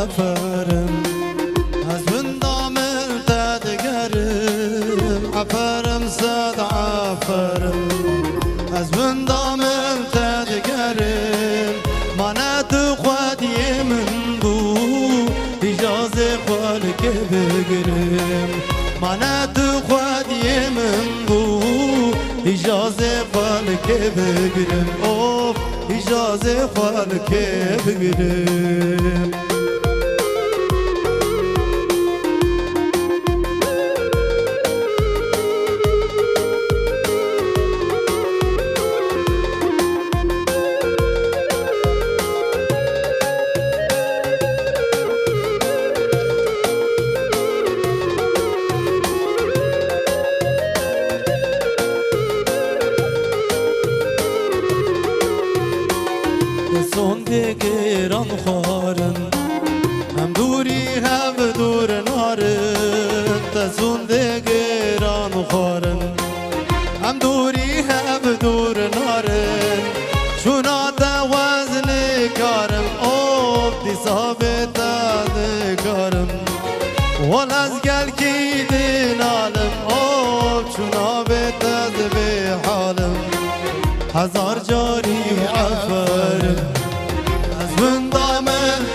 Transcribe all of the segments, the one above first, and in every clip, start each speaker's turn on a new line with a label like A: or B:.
A: وعفرم از بندام تدگرم عفرم صد عفرم از بندام تدگرم منات خودی من بو اجازه خالق بگرم منات خودی من بو اجازه خالق بگرم اوف اجازه خالق بگرم گران خارن هم دوری هم دور نارن تزونده گران خارن هم دوری هم دور نارن شونات وزن کارم اوب دی ثابت کارم ول از گل کی دینالم اوب شونابت از به حالم هزار جاری و عفرم بندام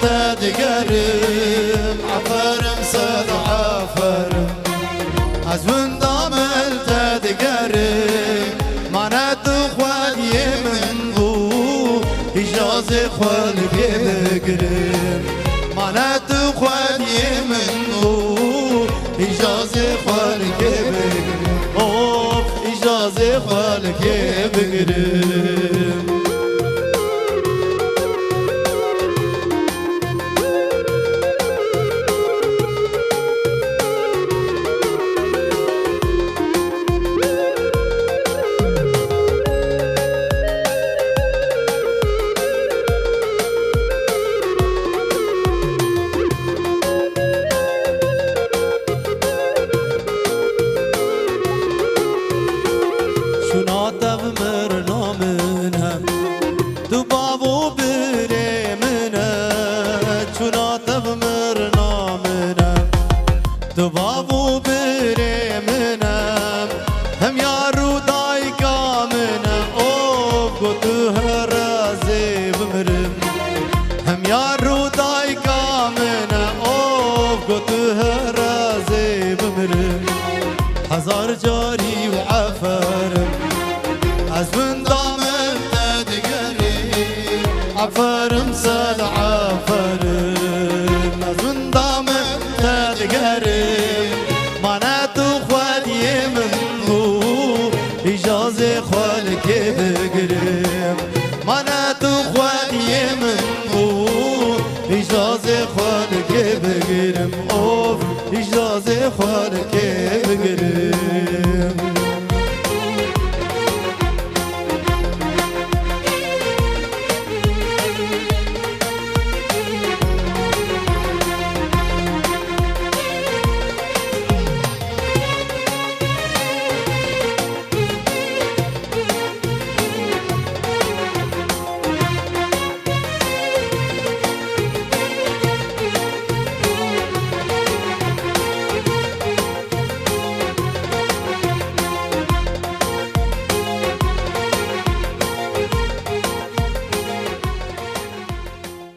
A: تدگرم عفرم صد عفرم از بندام تدگرم منات خودی من بو اجازه خالق بگرم منات خودی من بو اجازه خالق بگرم اوف اجازه خالق بگرم تو بابو بره منم هم یارو دایکا منم اوب گتو هرازی بمرم هم یارو دایکا منم اوب گتو هرازی بمرم هزار جاری و عفرم از بندام تدگرم عفرم صد عفرم از بندام تدگرم منات خودی من بو اجازه خالق بگرم منات خودی من بو اجازه خالق بگرم اوف اجازه خالق